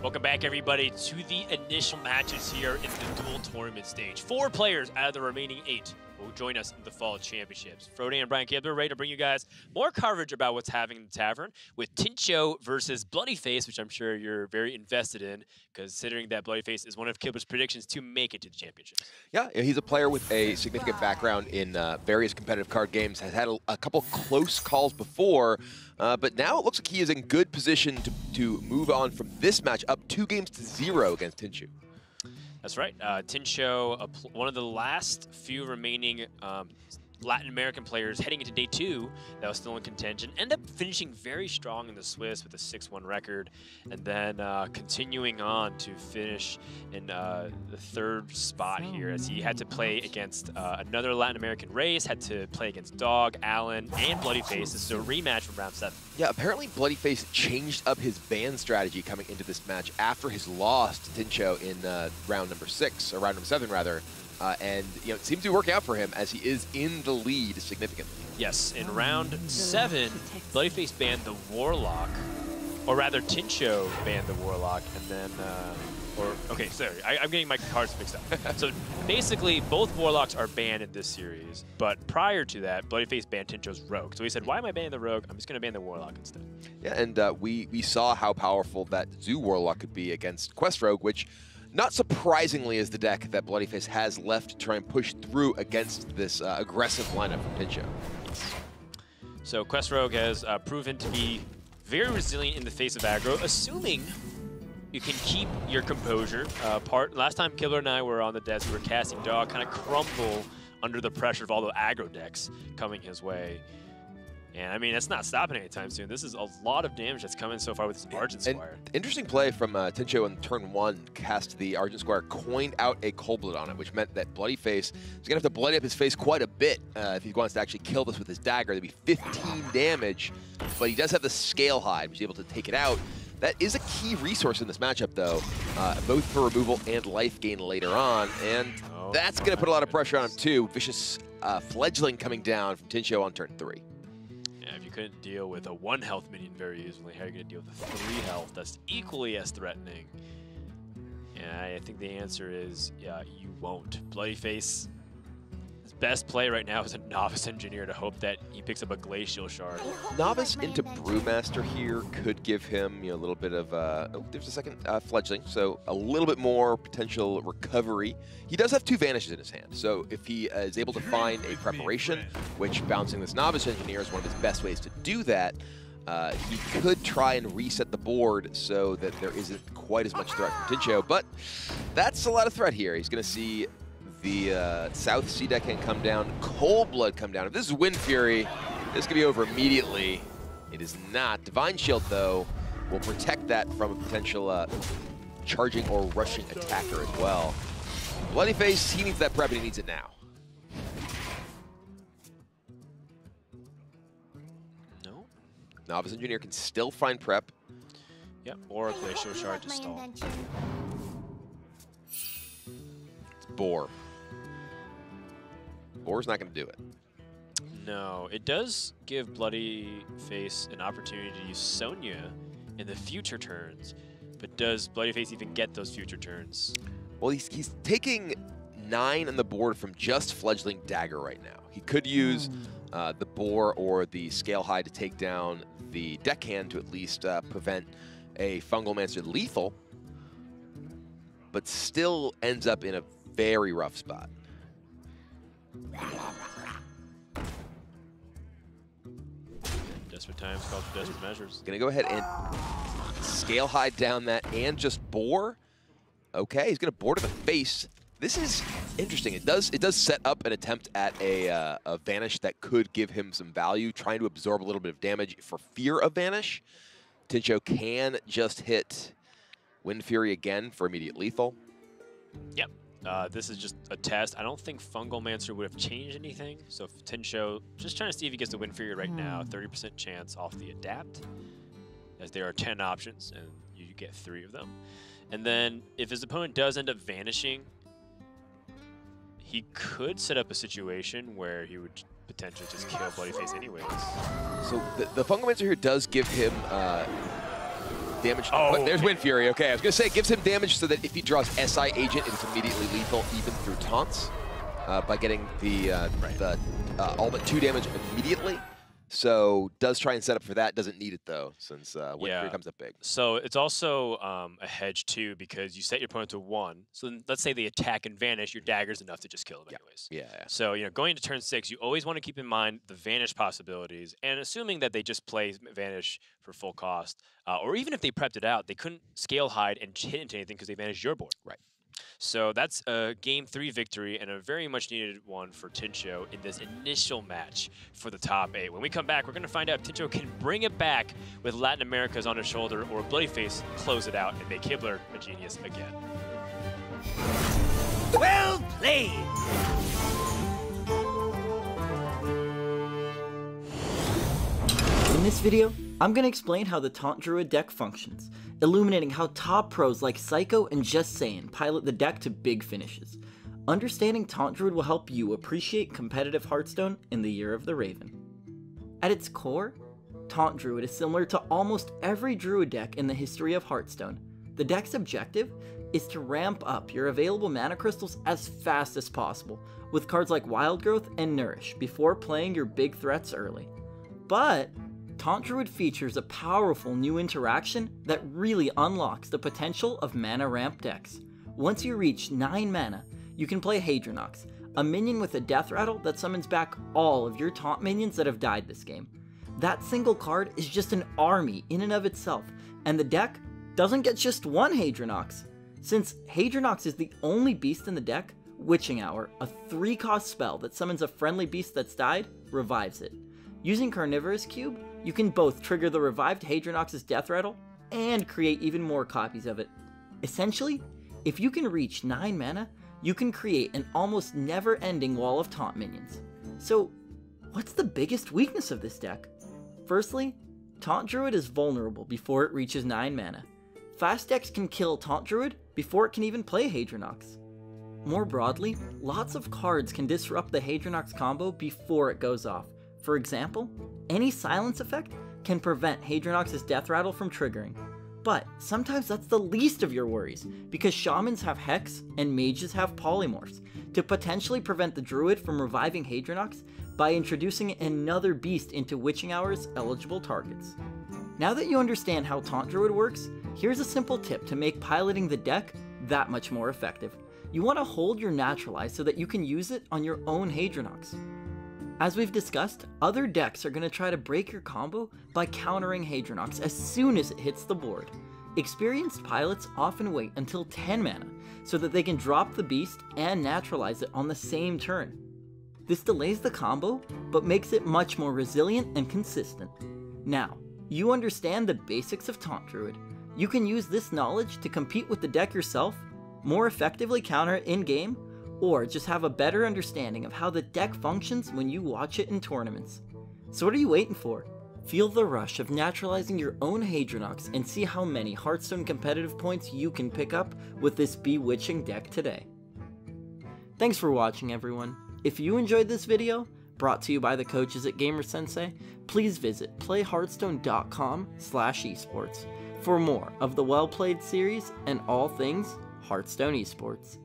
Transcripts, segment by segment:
Welcome back, everybody, to the initial matches here in the dual tournament stage. 4 players out of the remaining 8 will join us in the fall championships. Frody and Brian Kibler ready to bring you guys more coverage about what's happening in the tavern with Tincho versus Bloodyface, which I'm sure you're very invested in, considering that Bloodyface is one of Kibler's predictions to make it to the championships. Yeah, he's a player with a significant background in various competitive card games, has had a couple close calls before, but now it looks like he is in good position to move on from this match up 2-0 against Tincho. That's right. Tincho, one of the last few remaining Latin American players heading into day 2 that was still in contention, ended up finishing very strong in the Swiss with a 6-1 record, and then continuing on to finish in the 3rd spot here, as he had to play against another Latin American race, had to play against Dog, Allen, and Bloodyface. This is a rematch from round 7. Yeah, apparently Bloodyface changed up his ban strategy coming into this match after his loss to Tincho in round number 6, or round number 7 rather. And it seems to be working out for him as he is in the lead significantly. Yes, in round 7, Bloodyface banned the Warlock, or rather Tincho banned the Warlock, and then, okay, sorry, I'm getting my cards mixed up. So basically, both Warlocks are banned in this series, but prior to that, Bloodyface banned Tincho's Rogue. So he said, why am I banning the Rogue? I'm just going to ban the Warlock instead. Yeah, and we saw how powerful that Zoo Warlock could be against Quest Rogue, which, not surprisingly, is the deck that Bloodyface has left to try and push through against this aggressive lineup from Tincho. So Quest Rogue has proven to be very resilient in the face of aggro, assuming you can keep your composure. Last time Kibler and I were on the desk, we were casting Dog, kind of crumble under the pressure of all the aggro decks coming his way. And I mean, it's not stopping anytime soon. This is a lot of damage that's coming so far with his Argent Squire. Interesting play from Tincho in turn 1, cast the Argent Squire, coined out a Cold Blood on it, which meant that Bloodyface is going to have to bloody up his face quite a bit if he wants to actually kill this with his dagger. There'd be 15 damage, but he does have the Scale Hide, which is able to take it out. That is a key resource in this matchup, though, both for removal and life gain later on, and that's going to put a lot of pressure on him, too. Vicious Fledgling coming down from Tincho on turn 3. If you couldn't deal with a 1 health minion very easily, how are you going to deal with a 3 health that's equally as threatening? And I think the answer is, yeah, you won't. Bloodyface, his best play right now is a Novice Engineer to hope that he picks up a Glacial Shard. Novice into Brewmaster here could give him a little bit of, oh, there's a second Fledgling, so a little bit more potential recovery. He does have 2 Vanishes in his hand, so if he is able to find a Preparation, which bouncing this Novice Engineer is one of his best ways to do that, he could try and reset the board so that there isn't quite as much threat from Tincho, but that's a lot of threat here. He's going to see the South Sea Deckhand come down, Cold Blood come down. If this is Wind Fury, this could be over immediately. It is not. Divine Shield, though, will protect that from a potential charging or rushing attacker as well. Bloodyface, he needs that prep, and he needs it now. No. Novice Engineer can still find prep. Yep, or a Glacial Shard to stall. It's Boar. Boar's not going to do it. No, it does give Bloodyface an opportunity to use Sonya in the future turns, but does Bloodyface even get those future turns? Well, he's taking 9 on the board from just Fledgling Dagger right now. He could use the Boar or the Scale Hide to take down the Deckhand to at least prevent a Fungal Mancer lethal, but still ends up in a very rough spot. Desperate times called for desperate measures. Gonna go ahead and Scale Hide down that and just Boar. Okay, he's gonna boar to the face. This is interesting. It does set up an attempt at a Vanish that could give him some value, trying to absorb a little bit of damage for fear of Vanish. Tincho can just hit Wind Fury again for immediate lethal. Yep. This is just a test. I don't think Fungal Mancer would have changed anything. So if Tincho, just trying to see if he gets the Wind Fury right now, 30% chance off the Adapt, as there are 10 options, and you get 3 of them. And then if his opponent does end up vanishing, he could set up a situation where he would potentially just kill Bloodyface anyways. So the Fungal Mancer here does give him damage. Oh, There's Wind Fury. Okay, I was going to say it gives him damage so that if he draws SI Agent, it's immediately lethal even through taunts by getting the all but 2 damage immediately. So does try and set up for that. Doesn't need it though, since Wind Fury comes up big. So it's also a hedge too, because you set your opponent to 1. So then let's say they attack and vanish, your dagger's enough to just kill them anyways. Yeah. So going into turn 6, you always want to keep in mind the vanish possibilities, and assuming that they just play vanish for full cost, or even if they prepped it out, they couldn't scale hide and hit into anything because they vanished your board. Right. So that's a Game 3 victory and a very much needed one for Tincho in this initial match for the top 8. When we come back, we're going to find out if Tincho can bring it back with Latin America's on his shoulder, or Bloodyface close it out and make Hibbler a genius again. Well played! In this video, I'm going to explain how the Taunt Druid deck functions, illuminating how top pros like Psycho and Just Saiyan pilot the deck to big finishes. Understanding Taunt Druid will help you appreciate competitive Hearthstone in the Year of the Raven. At its core, Taunt Druid is similar to almost every Druid deck in the history of Hearthstone. The deck's objective is to ramp up your available mana crystals as fast as possible, with cards like Wild Growth and Nourish before playing your big threats early. But Taunt Druid features a powerful new interaction that really unlocks the potential of mana ramp decks. Once you reach 9 mana, you can play Hadronox, a minion with a death rattle that summons back all of your taunt minions that have died this game. That single card is just an army in and of itself, and the deck doesn't get just one Hadronox. Since Hadronox is the only beast in the deck, Witching Hour, a 3-cost spell that summons a friendly beast that's died, revives it. Using Carnivorous Cube, you can both trigger the revived Hadronox's death rattle and create even more copies of it. Essentially, if you can reach 9 mana, you can create an almost never-ending wall of taunt minions. So, what's the biggest weakness of this deck? Firstly, Taunt Druid is vulnerable before it reaches 9 mana. Fast decks can kill Taunt Druid before it can even play Hadronox. More broadly, lots of cards can disrupt the Hadronox combo before it goes off. For example, any silence effect can prevent Hadronox's death rattle from triggering. But sometimes that's the least of your worries, because shamans have Hex and mages have polymorphs to potentially prevent the druid from reviving Hadronox by introducing another beast into Witching Hour's eligible targets. Now that you understand how Taunt Druid works, here's a simple tip to make piloting the deck that much more effective. You want to hold your Naturalize so that you can use it on your own Hadronox. As we've discussed, other decks are going to try to break your combo by countering Hadronox as soon as it hits the board. Experienced pilots often wait until 10 mana so that they can drop the beast and naturalize it on the same turn. This delays the combo, but makes it much more resilient and consistent. Now, you understand the basics of Taunt Druid. You can use this knowledge to compete with the deck yourself, more effectively counter it in-game, or just have a better understanding of how the deck functions when you watch it in tournaments. So what are you waiting for? Feel the rush of naturalizing your own Hadronox and see how many Hearthstone competitive points you can pick up with this bewitching deck today. Thanks for watching, everyone. If you enjoyed this video, brought to you by the coaches at GamerSensei, please visit playhearthstone.com/esports for more of the Well Played series and all things Hearthstone esports.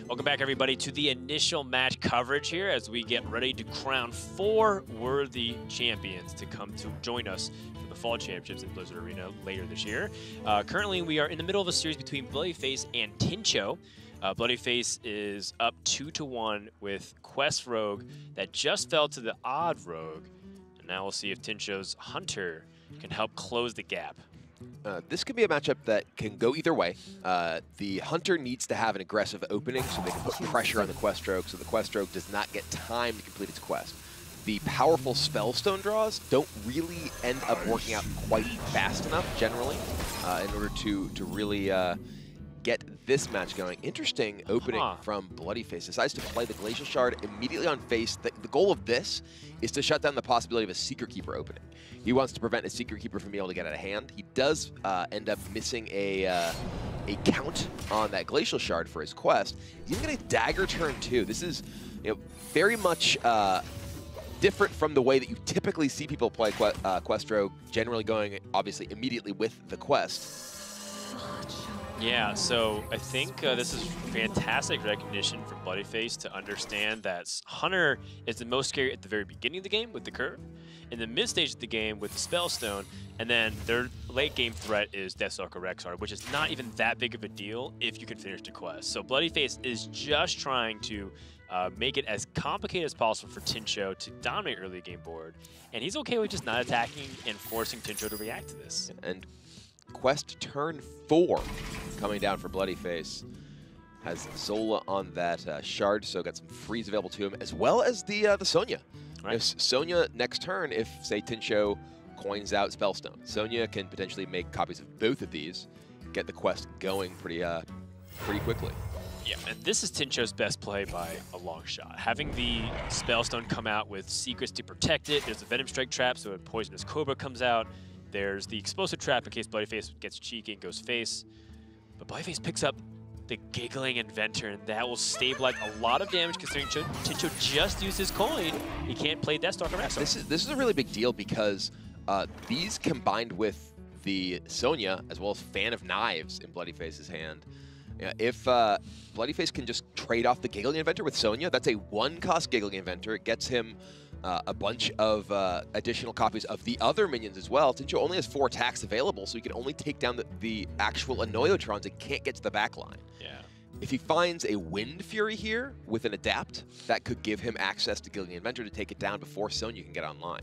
Welcome back, everybody, to the initial match coverage here as we get ready to crown 4 worthy champions to come to join us for the Fall Championships in Blizzard Arena later this year. Currently, we are in the middle of a series between Bloodyface and Tincho. Bloodyface is up 2-1 with Quest Rogue that just fell to the Odd Rogue. And now we'll see if Tincho's Hunter can help close the gap. This could be a matchup that can go either way. The Hunter needs to have an aggressive opening so they can put pressure on the Quest Rogue so the Quest Rogue does not get time to complete its quest. The powerful Spellstone draws don't really end up working out quite fast enough, generally, in order to really get this match going. Interesting opening from Bloodyface. Decides to play the Glacial Shard immediately on face. The goal of this is to shut down the possibility of a Secret Keeper opening. He wants to prevent a Secret Keeper from being able to get out of hand. He does end up missing a count on that Glacial Shard for his quest. He's going to Dagger turn 2. This is very much different from the way that you typically see people play Questro, generally going, obviously, immediately with the quest. Yeah, so I think this is fantastic recognition from Bloodyface to understand that Hunter is the most scary at the very beginning of the game with the curve, in the mid stage of the game with the Spellstone, and then their late game threat is Deathstalker Rexar, which is not even that big of a deal if you can finish the quest. So Bloodyface is just trying to make it as complicated as possible for Tincho to dominate early game board, and he's okay with just not attacking and forcing Tincho to react to this. And quest turn 4 coming down for Bloodyface. Has Zola on that shard, so got some freeze available to him, as well as the Sonya. Right. If Sonya next turn, if, say, Tincho coins out Spellstone, Sonya can potentially make copies of both of these, get the quest going pretty quickly. Yeah, and this is Tincho's best play by a long shot. Having the Spellstone come out with secrets to protect it, there's the Venom Strike trap, so a Poisonous Cobra comes out. There's the Explosive trap in case Bloodyface gets cheeky and goes face. But Bloodyface picks up the Giggling Inventor, and that will stabilize a lot of damage considering Tincho just used his coin. He can't play Deathstalker Rexar. This is a really big deal because these combined with the Sonya, as well as Fan of Knives in Bloodyface's hand, if Bloodyface can just trade off the Giggling Inventor with Sonya, that's a 1-cost Giggling Inventor. It gets him a bunch of additional copies of the other minions as well. Tincho only has 4 attacks available, so he can only take down the actual Annoyotrons and can't get to the back line. Yeah. If he finds a Wind Fury here with an Adapt, that could give him access to Giggling Inventor to take it down before Sonya can get online.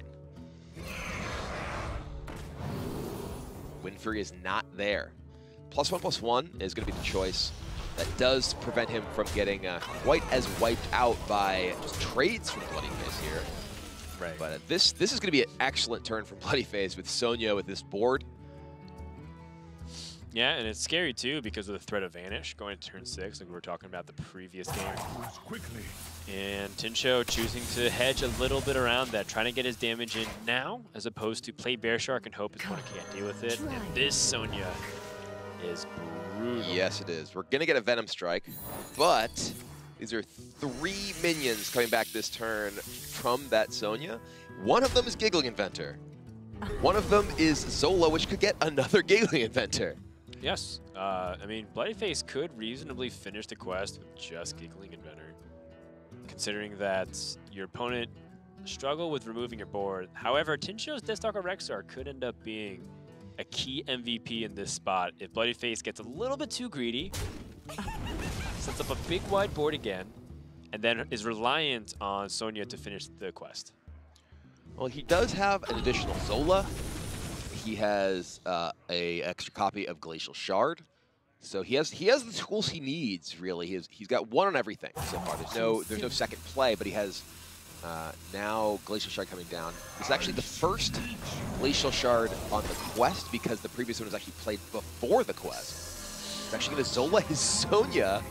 Wind Fury is not there. +1/+1 is going to be the choice. That does prevent him from getting quite as wiped out by just trades from Bloodyface here. Right. But this is going to be an excellent turn from Bloodyface with Sonya with this board. Yeah, and it's scary too because of the threat of Vanish going to turn 6, like we were talking about the previous game. And Tincho choosing to hedge a little bit around that, trying to get his damage in now, as opposed to play Bear Shark and hope his opponent can't deal with it. And this Sonya is brutal. Yes, it is. We're going to get a Venom Strike, but these are 3 minions coming back this turn from that Sonya. One of them is Giggling Inventor. One of them is Zola, which could get another Giggling Inventor. Yes. I mean, Bloodyface could reasonably finish the quest with just Giggling Inventor, considering that your opponent struggled with removing your board. However, Tincho's Deathstalker Rexar could end up being a key MVP in this spot if Bloodyface gets a little bit too greedy, sets up a big wide board again, and then is reliant on Sonya to finish the quest. Well, he does have an additional Zola. He has a extra copy of Glacial Shard. So he has the tools he needs, really. He's got 1 on everything so far. There's no second play, but he has now Glacial Shard coming down. This is actually the first Glacial Shard on the quest because the previous one was actually played before the quest. He's actually going to Zola his Sonya.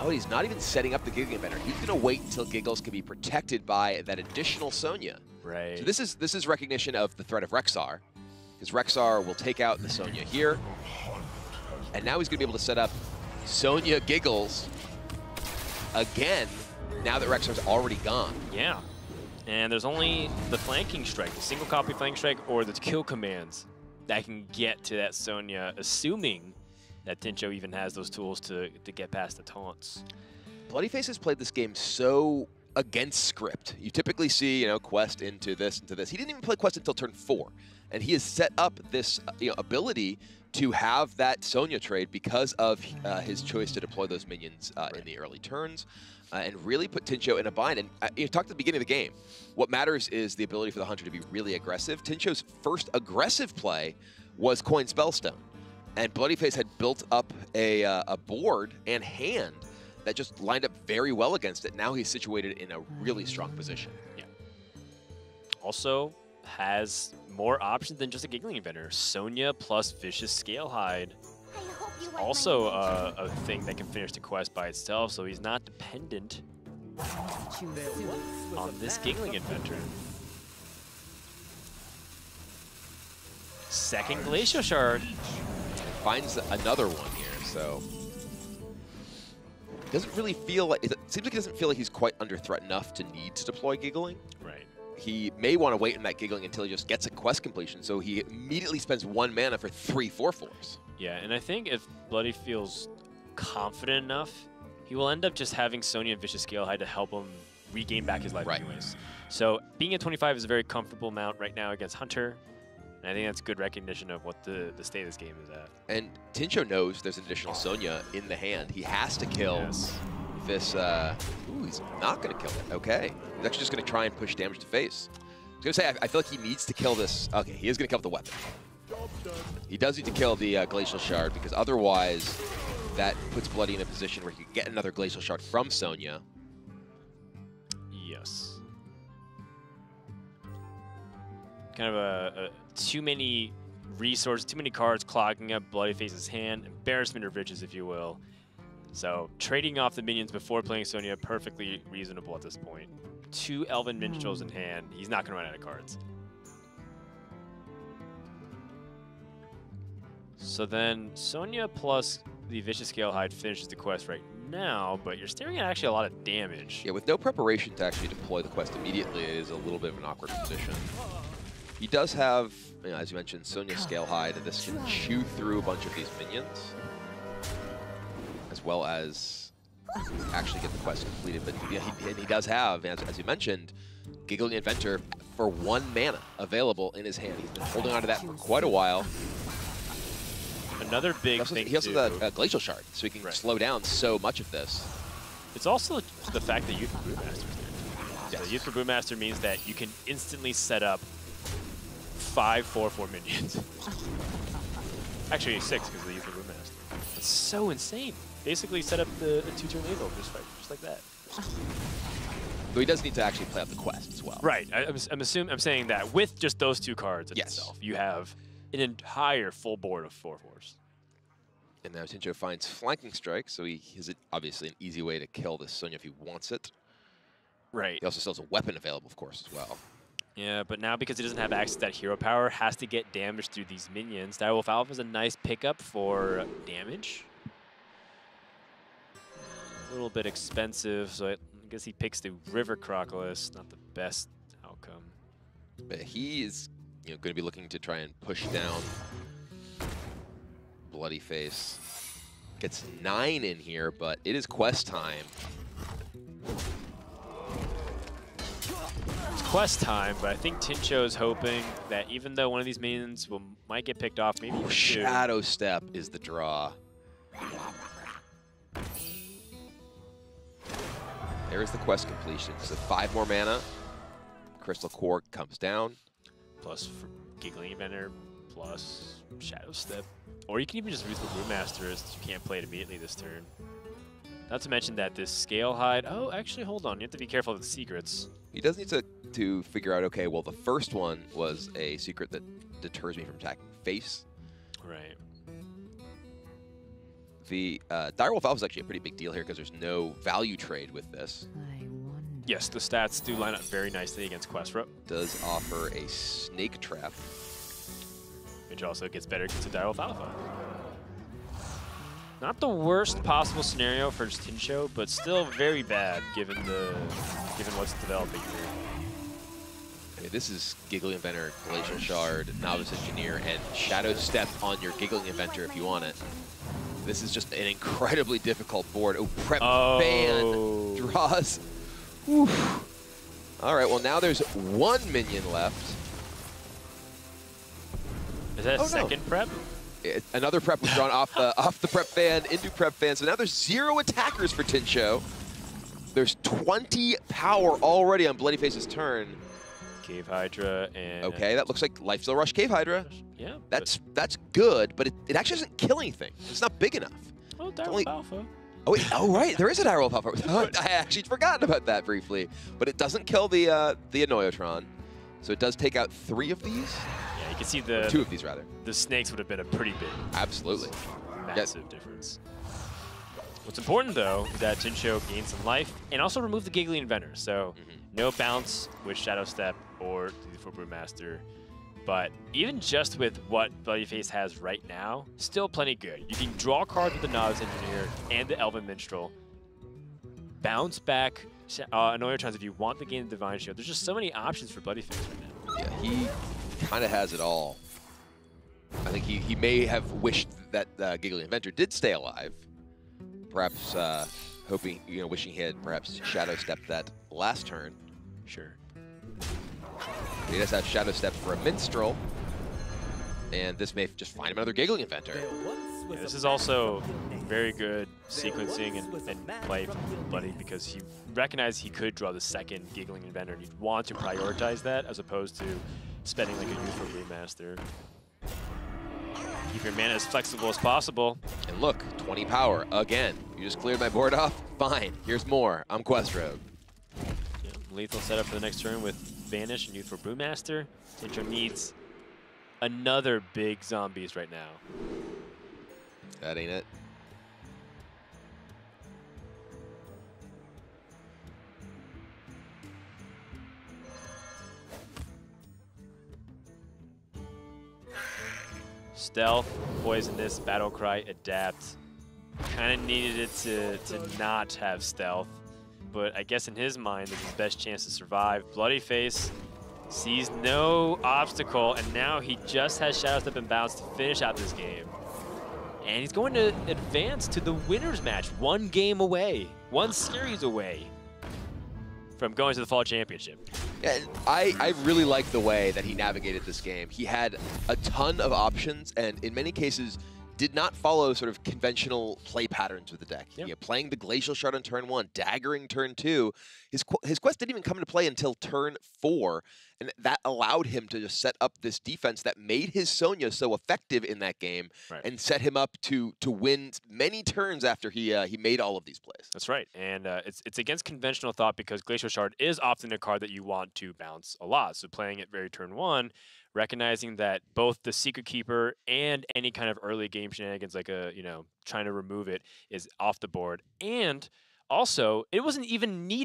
Oh, he's not even setting up the Giggling Inventor. He's going to wait until Giggles can be protected by that additional Sonya. Right. So this is recognition of the threat of Rexar, because Rexar will take out the Sonya here, and now he's going to be able to set up Sonya Giggles again, now that Rexar's already gone. Yeah. And there's only the flanking strike, the single copy flanking strike, or the kill commands that can get to that Sonya, assuming that Tincho even has those tools to get past the taunts. Bloodyface has played this game so against script. You typically see, quest into this, into this. He didn't even play quest until turn 4, and he has set up this ability to have that Sonya trade because of his choice to deploy those minions in the early turns, and really put Tincho in a bind. And you talked at the beginning of the game. What matters is the ability for the Hunter to be really aggressive. Tincho's first aggressive play was coin Spellstone, and Bloodyface had built up a board and hand that just lined up very well against it. Now he's situated in a really strong position. Yeah. Also has more options than just a Giggling Inventor. Sonya plus Vicious Scalehide. Also a thing that can finish the quest by itself, so he's not dependent on this Giggling Inventor. Second Glacial Shard. Finds another one here, so doesn't really feel like, it seems like he doesn't feel like he's quite under threat enough to need to deploy Giggling. Right. He may want to wait in that Giggling until he just gets a quest completion, so he immediately spends 1 mana for 3 4/4s. Yeah, and I think if Bloody feels confident enough, he will end up just having Sonya and Vicious Scalehide to help him regain back his life anyways. So being at 25 is a very comfortable amount right now against Hunter. And I think that's good recognition of what the state of this game is at. And Tincho knows there's an additional Sonya in the hand. He has to kill this. Ooh, he's not going to kill it. Okay. He's actually just going to try and push damage to face. I was going to say, I feel like he needs to kill this. Okay, he is going to kill the weapon. He does need to kill the Glacial Shard, because otherwise that puts Bloody in a position where he can get another Glacial Shard from Sonya. Yes. Kind of a too many resources, too many cards clogging up Bloodyface's hand. Embarrassment of riches, if you will. So trading off the minions before playing Sonya, perfectly reasonable at this point. 2 Elven Minstrels in hand. He's not going to run out of cards. So then Sonya plus the Vicious Scalehide finishes the quest right now, but you're staring at actually a lot of damage. Yeah, with no preparation to actually deploy the quest immediately, it is a little bit of an awkward position. He does have, you know, as you mentioned, Sonya Scalehide, and this can chew through a bunch of these minions, as well as actually get the quest completed. But yeah, he does have, as you mentioned, Giggling Inventor for 1 mana available in his hand. He's been holding on to that for quite a while. Another big thing he also has a Glacial Shard, so he can slow down so much of this. It's also the fact that Youthful Brewmaster is there. Yes. So Youthful Brewmaster means that you can instantly set up 5 4/4 minions. Actually 6 because of the Youthful Brewmaster. It's so insane. Basically set up the 2-turn Eagle just like that. Though he does need to actually play out the quest as well. Right. I'm saying that with just those 2 cards in itself, you have an entire full board of 4/4s. And now Tincho finds Flanking Strike, so he has obviously an easy way to kill this Sonya if he wants it. Right. He also still has a weapon available, of course, as well. Yeah, but now because he doesn't have access to that hero power, has to get damage through these minions. Direwolf Alpha is a nice pickup for damage. A little bit expensive, so I guess he picks the River Crocodilus. Not the best outcome. But he is, going to be looking to try and push down Bloodyface. Gets 9 in here, but it is quest time. It's quest time, but I think Tincho is hoping that even though one of these minions might get picked off, maybe Shadow Step is the draw. There is the quest completion. So 5 more mana. Crystal Core comes down. Plus for Giggling Inventor, plus Shadow Step. Or you can even just Youthful Brewmaster as you can't play it immediately this turn. Not to mention that this Scalehide... Oh, actually, hold on. You have to be careful of the secrets. He does need to figure out, okay, well, the first one was a secret that deters me from attacking face. Right. The Direwolf Alpha is actually a pretty big deal here because there's no value trade with this. Yes, the stats do line up very nicely against Quest Rope. Does offer a Snake Trap. Which also gets better against the Direwolf Alpha. Not the worst possible scenario for Tincho, but still very bad given what's developing here. Okay, this is Giggling Inventor, Glacial Shard, Novice Engineer, and Shadow Step on your Giggling Inventor if you want it. This is just an incredibly difficult board. Oh, Prep Fan draws. Whew. All right, well, now there's 1 minion left. Is that a second prep? Another prep was drawn off the Prep Fan into Prep Fan. So now there's 0 attackers for Tincho. There's 20 power already on Bloodyface's turn. Cave Hydra and... Okay, that looks like Lifesteal Rush Cave Hydra. Yeah. That's good, but it actually doesn't kill anything. It's not big enough. Oh, Direwolf Alpha. Oh, wait, right, there is a Direwolf Alpha. I actually forgotten about that briefly. But it doesn't kill the Annoyotron. So it does take out 3 of these. Yeah, you can see the... Or 2 of these, rather. The snakes would have been a pretty big... Absolutely. Massive difference. What's important, though, is that Tincho gains some life and also remove the Giggling Inventor. So no bounce with Shadow Step or the Youthful Brewmaster. But even just with what Bloodyface has right now, still plenty good. You can draw cards with the Novice Engineer and the Elven Minstrel. bounce back Annoyer Charms if you want to gain the Divine Shield. There's just so many options for Bloodyface right now. Yeah, he kind of has it all. I think he may have wished that Giggly Inventor did stay alive. Perhaps hoping, wishing he had perhaps Shadow Stepped that last turn. Sure. He does have Shadow Step for a Minstrel. And this may just find him another Giggling Inventor. Yeah, this is also very good sequencing and play from Bloody because he recognized he could draw the second Giggling Inventor, and you'd want to prioritize that as opposed to spending like a Youthful Brewmaster. Keep your mana as flexible as possible. And look, 20 power again. You just cleared my board off? Fine, here's more. I'm Quest Rogue. Yeah, lethal setup for the next turn with Vanish and Youthful Brewmaster. Tincho needs another big zombies right now. That ain't it. Stealth, Poisonous, Battle Cry, Adapt. Kind of needed it to not have Stealth, but I guess in his mind, it's his best chance to survive. Bloodyface sees no obstacle, and now he just has Shadow Step and Bounce to finish out this game. And he's going to advance to the winner's match, one game away, one series away from going to the Fall Championship. Yeah, I really like the way that he navigated this game. He had a ton of options, and in many cases, did not follow sort of conventional play patterns with the deck. Yep. Playing the Glacial Shard on turn 1, daggering turn 2. His quest didn't even come into play until turn 4, and that allowed him to just set up this defense that made his Sonya so effective in that game, Right. and set him up to win many turns after he made all of these plays. That's right, and it's against conventional thought because Glacial Shard is often a card that you want to bounce a lot. So playing it very turn 1, recognizing that both the Secret Keeper and any kind of early game shenanigans like trying to remove it is off the board, and also it wasn't even needed